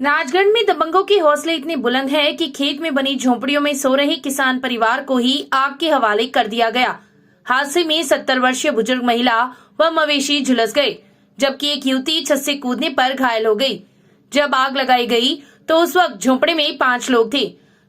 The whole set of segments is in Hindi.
राजगढ़ में दबंगों के हौसले इतने बुलंद हैं कि खेत में बनी झोपड़ियों में सो रहे किसान परिवार को ही आग के हवाले कर दिया गया। हादसे में 70 वर्षीय बुजुर्ग महिला व मवेशी झुलस गए, जबकि एक युवती छत से कूदने पर घायल हो गई। जब आग लगाई गई तो उस वक्त झोपड़े में 5 लोग थे।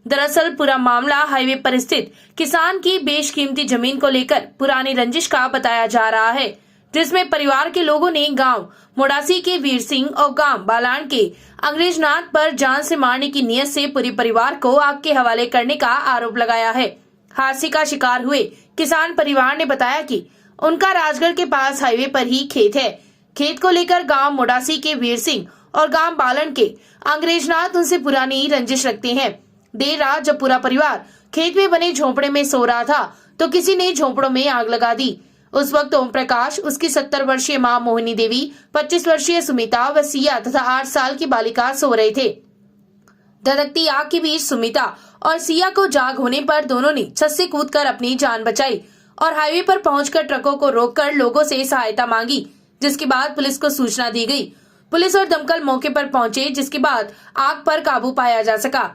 दरअसल पूरा मामला हाईवे पर स्थित किसान की बेशकीमती जमीन को लेकर पुरानी रंजिश का बताया जा रहा है, जिसमें परिवार के लोगों ने गांव मोडासी के वीर सिंह और गांव बालान के अंग्रेजनाथ पर जान से मारने की नीयत से पूरे परिवार को आग के हवाले करने का आरोप लगाया है। हादसे का शिकार हुए किसान परिवार ने बताया कि उनका राजगढ़ के पास हाईवे पर ही खेत है। खेत को लेकर गांव मोडासी के वीर सिंह और गांव बालन के अंग्रेजनाथ उनसे पुरानी रंजिश रखते हैं। देर रात जब पूरा परिवार खेत में बने झोंपड़े में सो रहा था तो किसी ने झोंपड़ों में आग लगा दी। उस वक्त ओम प्रकाश, उसकी 70 वर्षीय मां मोहिनी देवी, 25 वर्षीय सुमिता व सिया तथा 8 साल की बालिका सो रहे थे। धधकती आग के बीच सुमिता और सिया को जाग होने पर दोनों ने छत से कूदकर अपनी जान बचाई और हाईवे पर पहुंचकर ट्रकों को रोककर लोगों से सहायता मांगी, जिसके बाद पुलिस को सूचना दी गई। पुलिस और दमकल मौके पर पहुंचे, जिसके बाद आग पर काबू पाया जा सका।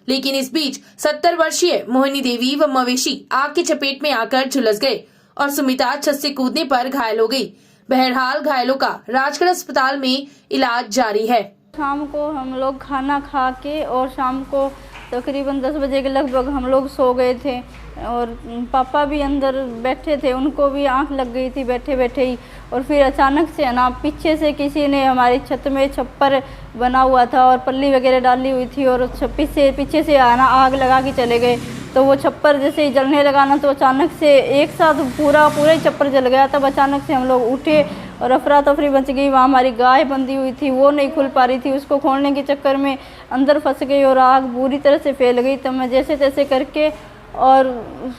लेकिन इस बीच 70 वर्षीय मोहिनी देवी व मवेशी आग की चपेट में आकर झुलस गए और सुमिता छत से कूदने पर घायल हो गई। बहरहाल घायलों का राजगढ़ अस्पताल में इलाज जारी है। शाम को हम लोग खाना खा के और शाम को तकरीबन 10 बजे के लगभग हम लोग सो गए थे और पापा भी अंदर बैठे थे, उनको भी आंख लग गई थी बैठे बैठे ही। और फिर अचानक से ना पीछे से किसी ने हमारी छत में छप्पर बना हुआ था और पल्ली वगैरह डाली हुई थी और पीछे से आना आग लगा के चले गए। तो वो छप्पर जैसे ही जलने लगा ना तो अचानक से एक साथ पूरा ही छप्पर जल गया। तब अचानक से हम लोग उठे और अफरा तफरी मच गई। वहाँ हमारी गाय बंधी हुई थी, वो नहीं खुल पा रही थी, उसको खोलने के चक्कर में अंदर फंस गई और आग बुरी तरह से फैल गई। तब मैं जैसे तैसे करके और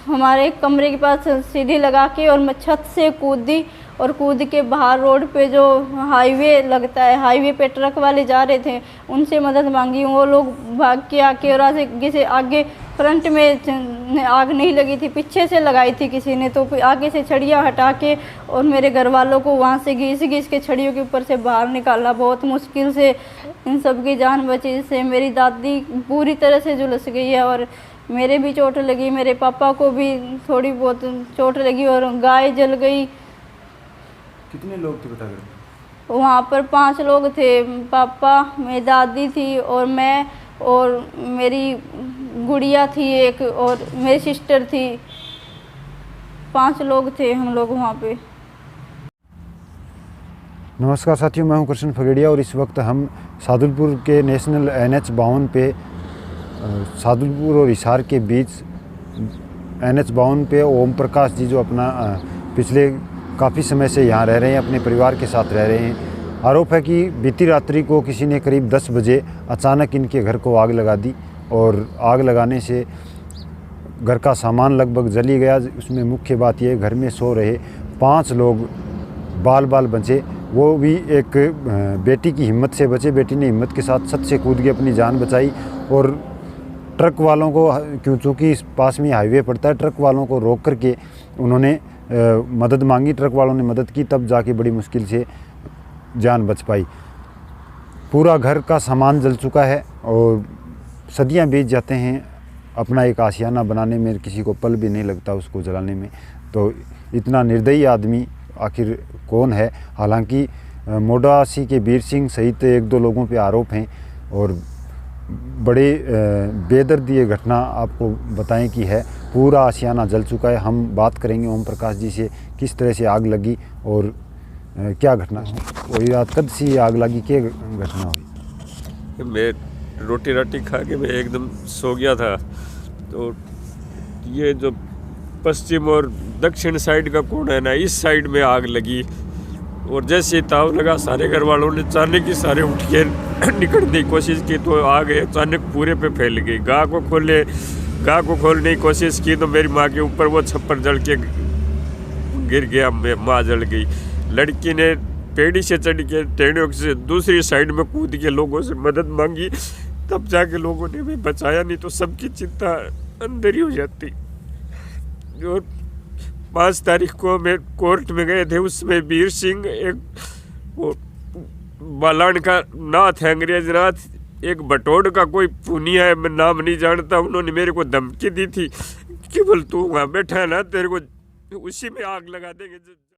हमारे कमरे के पास सीढ़ी लगा के और मैं छत से कूदी और कूद के बाहर रोड पे जो हाईवे लगता है, हाईवे पे ट्रक वाले जा रहे थे, उनसे मदद मांगी। वो लोग भाग के आके और आगे फ्रंट में आग नहीं लगी थी, पीछे से लगाई थी किसी ने, तो आगे से छड़ियाँ हटा के और मेरे घर वालों को वहाँ से घिस के छड़ियों के ऊपर से बाहर निकाला। बहुत मुश्किल से इन सब की जान बची, जिससे मेरी दादी पूरी तरह से झुलस गई है और मेरे भी चोट लगी, मेरे पापा को भी थोड़ी बहुत चोट लगी और गाय जल गई। कितने लोग थे बता कर? वहाँ पर 5 लोग थे, पापा, मेरी दादी थी और मैं और मेरी गुड़िया थी एक और मेरी सिस्टर थी। 5 लोग थे हम लोग वहाँ पे। नमस्कार साथियों, मैं हूं कृष्ण फगड़िया और इस वक्त हम सादुलपुर के नेशनल NH 52 पे सादुलपुर और हिसार के बीच NH 52 पे ओम प्रकाश जी जो अपना पिछले काफ़ी समय से यहाँ रह रहे हैं, अपने परिवार के साथ रह रहे हैं। आरोप है कि बीती रात्रि को किसी ने करीब 10 बजे अचानक इनके घर को आग लगा दी और आग लगाने से घर का सामान लगभग जल ही गया। उसमें मुख्य बात यह, घर में सो रहे 5 लोग बाल बचे, वो भी एक बेटी की हिम्मत से बचे। बेटी ने हिम्मत के साथ छत से कूद के अपनी जान बचाई और ट्रक वालों को, क्योंकि इस पास में हाईवे पड़ता है, ट्रक वालों को रोक करके उन्होंने मदद मांगी। ट्रक वालों ने मदद की, तब जाके बड़ी मुश्किल से जान बच पाई। पूरा घर का सामान जल चुका है और सदियां बीत जाते हैं अपना एक आशियाना बनाने में, किसी को पल भी नहीं लगता उसको जलाने में। तो इतना निर्दयी आदमी आखिर कौन है? हालांकि मोडासी के वीर सिंह सहित 1-2 लोगों पे आरोप हैं और बड़े बेदर्दी ये घटना आपको बताएं कि है। पूरा आशियाना जल चुका है। हम बात करेंगे ओम प्रकाश जी से, किस तरह से आग लगी और क्या घटना हुई, रात कब सी आग लगी, क्या घटना हुई? मैं रोटी राटी खा के मैं एकदम सो गया था, तो ये जो पश्चिम और दक्षिण साइड का कोण है ना, इस साइड में आग लगी और जैसे ताव लगा सारे घर वालों ने अचानक ही सारे उठ के निकलने की कोशिश की तो आग अचानक पूरे पे फैल गई। गाय को खोलने की कोशिश की तो मेरी माँ के ऊपर वो छप्पर जल के गिर गया, माँ जल गई। लड़की ने पेड़ी से चढ़ के टेढ़ियों से दूसरी साइड में कूद के लोगों से मदद मांगी, तब जाके लोगों ने भी बचाया, नहीं तो सबकी चिंता अंदर ही हो जाती। और 5 तारीख को मैं कोर्ट में गए थे, उसमें वीर सिंह, एक वो बालान का नाथ है, अंग्रेज नाथ, एक बटोड़ का कोई पुनिया है, मैं नाम नहीं जानता, उन्होंने मेरे को धमकी दी थी कि बोल तू वहाँ बैठा है ना, तेरे को उसी में आग लगा देंगे।